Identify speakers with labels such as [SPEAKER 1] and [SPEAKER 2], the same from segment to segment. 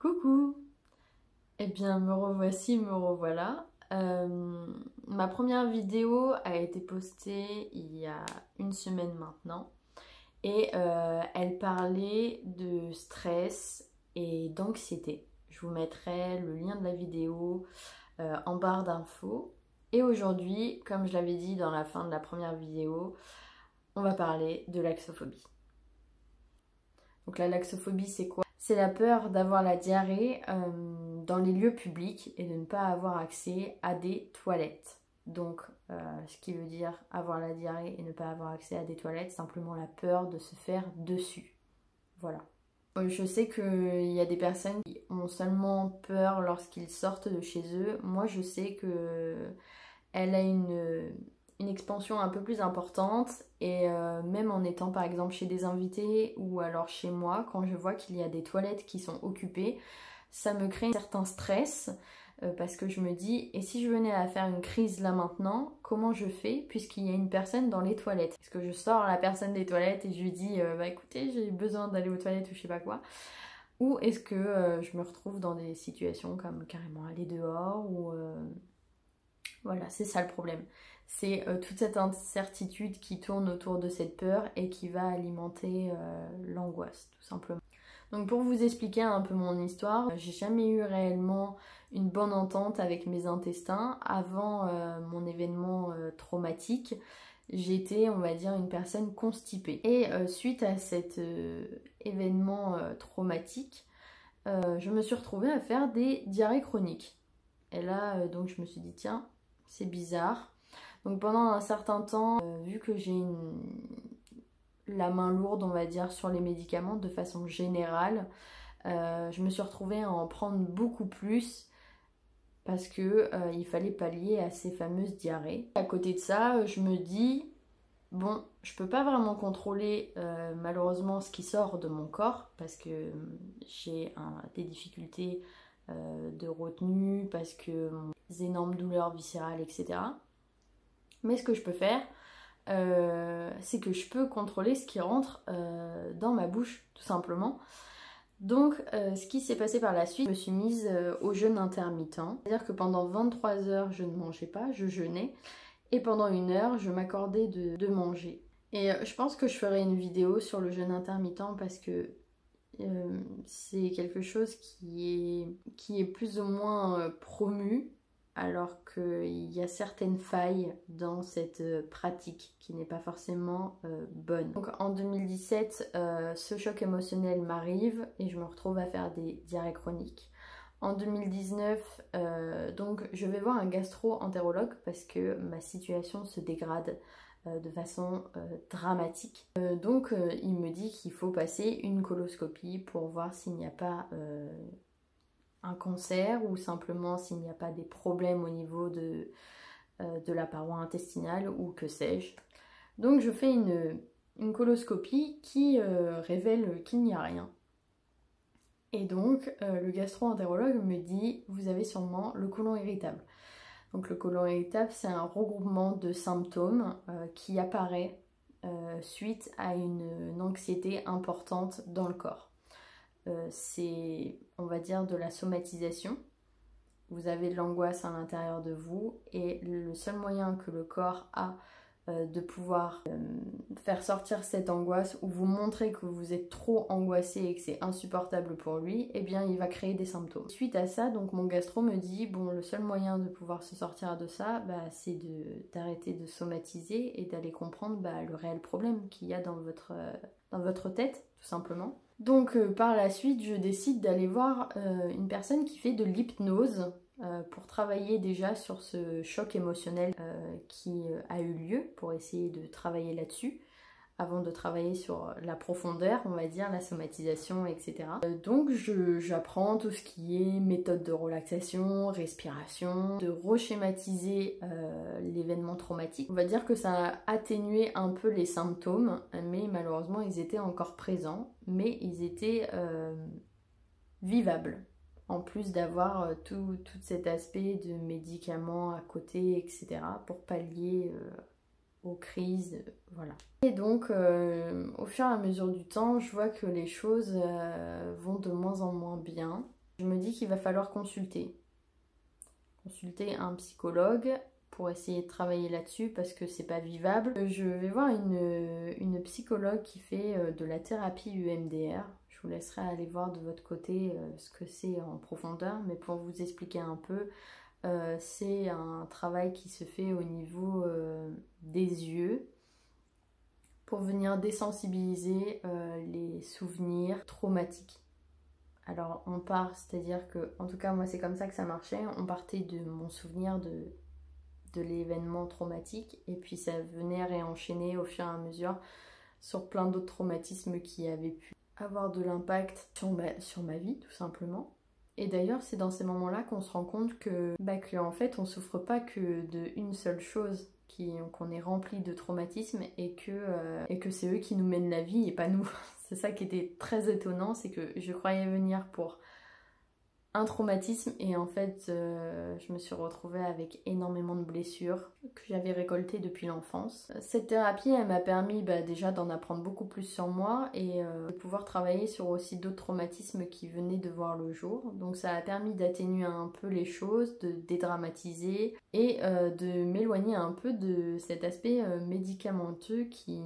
[SPEAKER 1] Coucou! Eh bien, me revoici, me revoilà. Ma première vidéo a été postée il y a une semaine maintenant et elle parlait de stress et d'anxiété. Je vous mettrai le lien de la vidéo en barre d'infos. Et aujourd'hui, comme je l'avais dit dans la fin de la première vidéo, on va parler de l'axophobie. Donc la laxophobie, c'est quoi? C'est la peur d'avoir la diarrhée dans les lieux publics et de ne pas avoir accès à des toilettes. Donc, ce qui veut dire avoir la diarrhée et ne pas avoir accès à des toilettes, simplement la peur de se faire dessus. Voilà. Je sais qu'il y a des personnes qui ont seulement peur lorsqu'ils sortent de chez eux. Moi, je sais que elle a une expansion un peu plus importante et même en étant par exemple chez des invités ou alors chez moi, quand je vois qu'il y a des toilettes qui sont occupées, ça me crée un certain stress parce que je me dis, et si je venais à faire une crise là maintenant, comment je fais puisqu'il y a une personne dans les toilettes? Est-ce que je sors la personne des toilettes et je lui dis, bah écoutez, j'ai besoin d'aller aux toilettes ou je sais pas quoi? Ou est-ce que je me retrouve dans des situations comme carrément aller dehors ou... Voilà, c'est ça le problème. C'est toute cette incertitude qui tourne autour de cette peur et qui va alimenter l'angoisse, tout simplement. Donc pour vous expliquer un peu mon histoire, j'ai jamais eu réellement une bonne entente avec mes intestins avant mon événement traumatique. J'étais, on va dire, une personne constipée. Et suite à cet événement traumatique, je me suis retrouvée à faire des diarrhées chroniques. Et là, donc je me suis dit, tiens, c'est bizarre. Donc pendant un certain temps, vu que j'ai la main lourde, on va dire, sur les médicaments de façon générale, je me suis retrouvée à en prendre beaucoup plus parce que il fallait pallier à ces fameuses diarrhées. À côté de ça, je me dis, bon, je peux pas vraiment contrôler malheureusement ce qui sort de mon corps parce que j'ai des difficultés de retenue, parce que des énormes douleurs viscérales, etc. Mais ce que je peux faire, c'est que je peux contrôler ce qui rentre dans ma bouche, tout simplement. Donc, ce qui s'est passé par la suite, je me suis mise au jeûne intermittent. C'est-à-dire que pendant 23 heures, je ne mangeais pas, je jeûnais. Et pendant 1 heure, je m'accordais de manger. Et je pense que je ferai une vidéo sur le jeûne intermittent parce que c'est quelque chose qui est plus ou moins promu, alors qu'il y a certaines failles dans cette pratique qui n'est pas forcément bonne. Donc en 2017, ce choc émotionnel m'arrive et je me retrouve à faire des diarrhées chroniques. En 2019, donc je vais voir un gastro-entérologue parce que ma situation se dégrade de façon dramatique. Donc il me dit qu'il faut passer une coloscopie pour voir s'il n'y a pas un cancer ou simplement s'il n'y a pas des problèmes au niveau de la paroi intestinale ou que sais-je. Donc je fais une coloscopie qui révèle qu'il n'y a rien. Et donc le gastro-entérologue me dit, vous avez sûrement le côlon irritable. Donc le côlon irritable, c'est un regroupement de symptômes qui apparaît suite à une anxiété importante dans le corps. C'est, on va dire, de la somatisation. Vous avez de l'angoisse à l'intérieur de vous et le seul moyen que le corps a de pouvoir faire sortir cette angoisse ou vous montrer que vous êtes trop angoissé et que c'est insupportable pour lui, eh bien il va créer des symptômes. Suite à ça, donc mon gastro me dit, bon, le seul moyen de pouvoir se sortir de ça, bah, c'est d'arrêter de somatiser et d'aller comprendre bah, le réel problème qu'il y a dans votre tête, tout simplement. Donc par la suite, je décide d'aller voir une personne qui fait de l'hypnose pour travailler déjà sur ce choc émotionnel qui a eu lieu, pour essayer de travailler là-dessus, avant de travailler sur la profondeur, on va dire, la somatisation, etc. Donc j'apprends tout ce qui est méthode de relaxation, respiration, de reschématiser l'événement traumatique. On va dire que ça a atténué un peu les symptômes, mais malheureusement ils étaient encore présents, mais ils étaient vivables. En plus d'avoir tout cet aspect de médicaments à côté, etc. pour pallier aux crises, voilà. Et donc, au fur et à mesure du temps, je vois que les choses vont de moins en moins bien. dit qu'il va falloir consulter un psychologue pour essayer de travailler là-dessus parce que c'est pas vivable. Je vais voir une psychologue qui fait de la thérapie EMDR. Je vous laisserai aller voir de votre côté ce que c'est en profondeur, mais pour vous expliquer un peu, c'est un travail qui se fait au niveau des yeux pour venir désensibiliser les souvenirs traumatiques. Alors on part, c'est-à-dire que, en tout cas moi c'est comme ça que ça marchait, on partait de mon souvenir de l'événement traumatique et puis ça venait réenchaîner au fur et à mesure sur plein d'autres traumatismes qui avaient pu avoir de l'impact sur ma vie tout simplement. Et d'ailleurs c'est dans ces moments-là qu'on se rend compte que en fait on souffre pas que d'une seule chose, qu'on est rempli de traumatismes et que c'est eux qui nous mènent la vie et pas nous. C'est ça qui était très étonnant, c'est que je croyais venir pour un traumatisme et en fait je me suis retrouvée avec énormément de blessures que j'avais récoltées depuis l'enfance. Cette thérapie elle m'a permis déjà d'en apprendre beaucoup plus sur moi et de pouvoir travailler sur aussi d'autres traumatismes qui venaient de voir le jour. Donc ça a permis d'atténuer un peu les choses, de dédramatiser et de m'éloigner un peu de cet aspect médicamenteux qui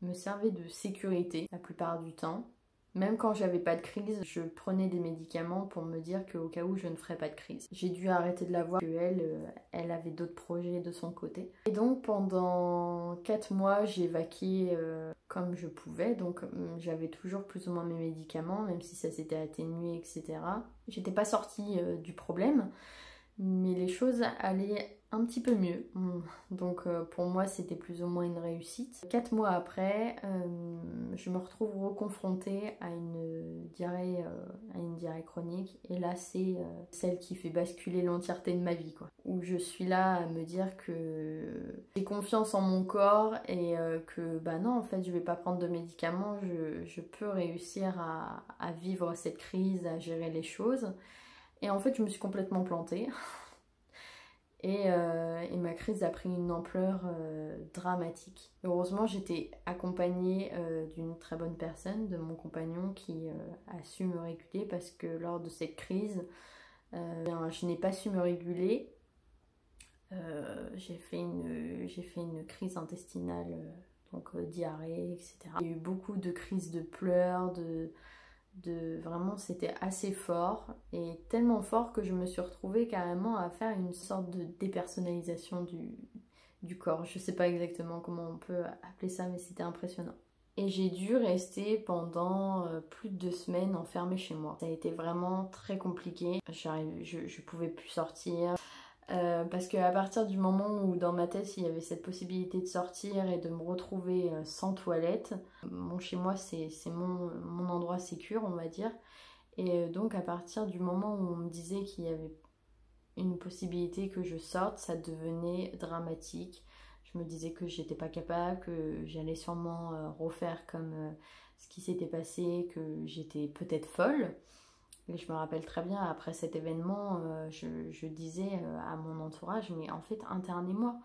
[SPEAKER 1] me servait de sécurité la plupart du temps. Même quand j'avais pas de crise, je prenais des médicaments pour me dire qu'au cas où je ne ferais pas de crise. J'ai dû arrêter de la voir, elle avait d'autres projets de son côté. Et donc pendant 4 mois, j'ai vaqué comme je pouvais. Donc j'avais toujours plus ou moins mes médicaments, même si ça s'était atténué, etc. J'étais pas sortie du problème, mais les choses allaient un petit peu mieux. Donc pour moi c'était plus ou moins une réussite. 4 mois après, je me retrouve reconfrontée à une diarrhée chronique et là c'est celle qui fait basculer l'entièreté de ma vie quoi. Où je suis là à me dire que j'ai confiance en mon corps et que non en fait je vais pas prendre de médicaments, je peux réussir à vivre cette crise, à gérer les choses. Et en fait je me suis complètement plantée. Et ma crise a pris une ampleur dramatique. Heureusement, j'étais accompagnée d'une très bonne personne, de mon compagnon, qui a su me réguler parce que lors de cette crise, je n'ai pas su me réguler. J'ai fait une crise intestinale, donc diarrhée, etc. Il y a eu beaucoup de crises de pleurs, vraiment c'était assez fort et tellement fort que je me suis retrouvée carrément à faire une sorte de dépersonnalisation du corps. Je sais pas exactement comment on peut appeler ça, mais c'était impressionnant. Et j'ai dû rester pendant plus de 2 semaines enfermée chez moi. Ça a été vraiment très compliqué. Je pouvais plus sortir. Parce qu'à partir du moment où dans ma tête il y avait cette possibilité de sortir et de me retrouver sans toilette, chez moi c'est mon endroit sécure on va dire, et donc à partir du moment où on me disait qu'il y avait une possibilité que je sorte, ça devenait dramatique. Je me disais que j'étais pas capable, que j'allais sûrement refaire comme ce qui s'était passé, que j'étais peut-être folle. Et je me rappelle très bien, après cet événement, je disais à mon entourage, mais en fait, internez-moi.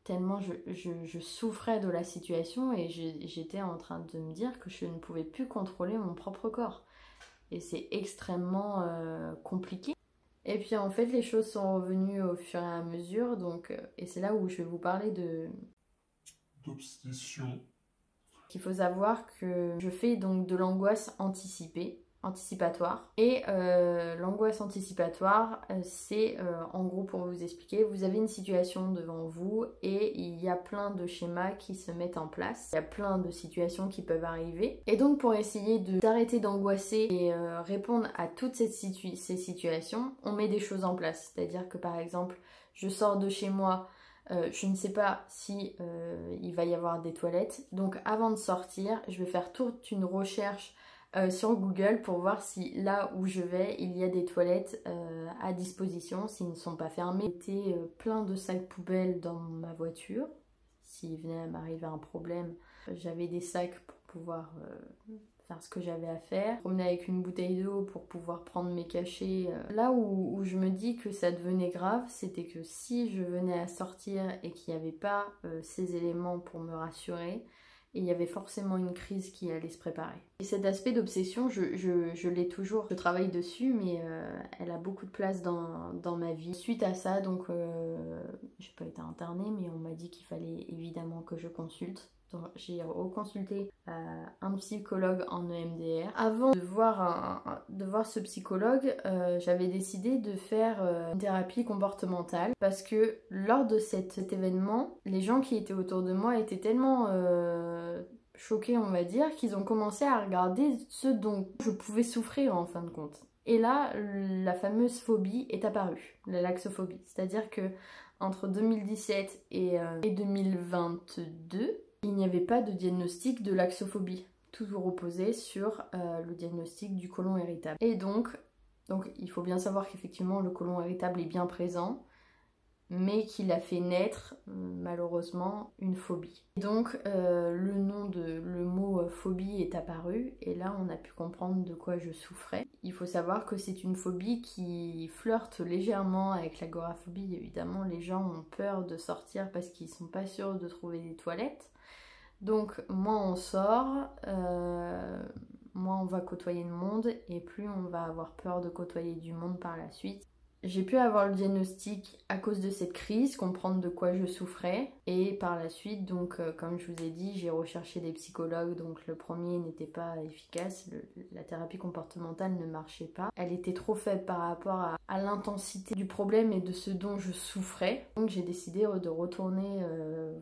[SPEAKER 1] Tellement je souffrais de la situation et j'étais en train de me dire que je ne pouvais plus contrôler mon propre corps. Et c'est extrêmement compliqué. Et puis en fait, les choses sont revenues au fur et à mesure. Donc, et c'est là où je vais vous parler d'obsession. Il faut savoir que je fais donc de l'angoisse anticipatoire. Et l'angoisse anticipatoire, c'est en gros, pour vous expliquer, vous avez une situation devant vous et il y a plein de schémas qui se mettent en place. Il y a plein de situations qui peuvent arriver. Et donc pour essayer d'arrêter d'angoisser et répondre à toutes ces situations, on met des choses en place. C'est-à-dire que par exemple, je sors de chez moi, je ne sais pas si il va y avoir des toilettes. Donc avant de sortir, je vais faire toute une recherche sur Google pour voir si là où je vais, il y a des toilettes à disposition, s'ils ne sont pas fermés. J'étais plein de sacs poubelles dans ma voiture. S'il venait à m'arriver un problème, j'avais des sacs pour pouvoir faire ce que j'avais à faire. Je promenais avec une bouteille d'eau pour pouvoir prendre mes cachets. Là où je me dis que ça devenait grave, c'était que si je venais à sortir et qu'il n'y avait pas ces éléments pour me rassurer, et il y avait forcément une crise qui allait se préparer. Et cet aspect d'obsession, je l'ai toujours, je travaille dessus, mais elle a beaucoup de place dans ma vie. Suite à ça, donc j'ai pas été internée, mais on m'a dit qu'il fallait évidemment que je consulte. Donc j'ai reconsulté un psychologue en EMDR. Avant de voir ce psychologue, j'avais décidé de faire une thérapie comportementale parce que lors de cet événement, les gens qui étaient autour de moi étaient tellement choqués, on va dire, qu'ils ont commencé à regarder ce dont je pouvais souffrir en fin de compte. Et là, la fameuse phobie est apparue, la laxophobie. C'est-à-dire que entre 2017 et 2022, il n'y avait pas de diagnostic de laxophobie. Tout reposait sur le diagnostic du côlon irritable. Et donc, il faut bien savoir qu'effectivement le côlon irritable est bien présent, mais qu'il a fait naître malheureusement une phobie. Donc le mot phobie est apparu et là on a pu comprendre de quoi je souffrais. Il faut savoir que c'est une phobie qui flirte légèrement avec l'agoraphobie. Évidemment, les gens ont peur de sortir parce qu'ils sont pas sûrs de trouver des toilettes. Donc moins on sort, moins on va côtoyer le monde et plus on va avoir peur de côtoyer du monde par la suite. J'ai pu avoir le diagnostic à cause de cette crise, comprendre de quoi je souffrais et par la suite, donc comme je vous ai dit, j'ai recherché des psychologues. Donc le premier n'était pas efficace, la thérapie comportementale ne marchait pas. Elle était trop faible par rapport à l'intensité du problème et de ce dont je souffrais. Donc j'ai décidé de retourner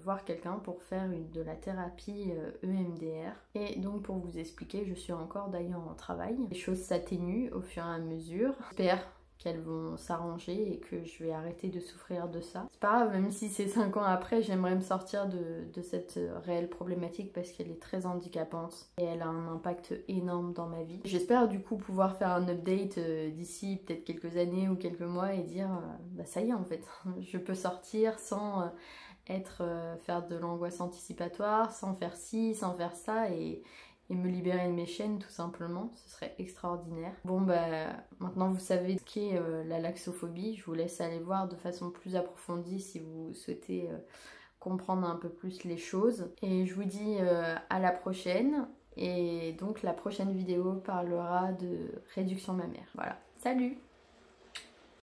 [SPEAKER 1] voir quelqu'un pour faire de la thérapie EMDR. Et donc pour vous expliquer, je suis encore d'ailleurs en travail. Les choses s'atténuent au fur et à mesure. J'espère qu'elles vont s'arranger et que je vais arrêter de souffrir de ça. C'est pas grave, même si c'est 5 ans après, j'aimerais me sortir de cette réelle problématique parce qu'elle est très handicapante et elle a un impact énorme dans ma vie. J'espère du coup pouvoir faire un update d'ici peut-être quelques années ou quelques mois et dire bah ça y est en fait, je peux sortir sans faire de l'angoisse anticipatoire, sans faire ci, sans faire ça et me libérer de mes chaînes tout simplement, ce serait extraordinaire. Bon bah maintenant vous savez ce qu'est la laxophobie, je vous laisse aller voir de façon plus approfondie si vous souhaitez comprendre un peu plus les choses. Et je vous dis à la prochaine, et donc la prochaine vidéo parlera de réduction mammaire. Voilà, salut!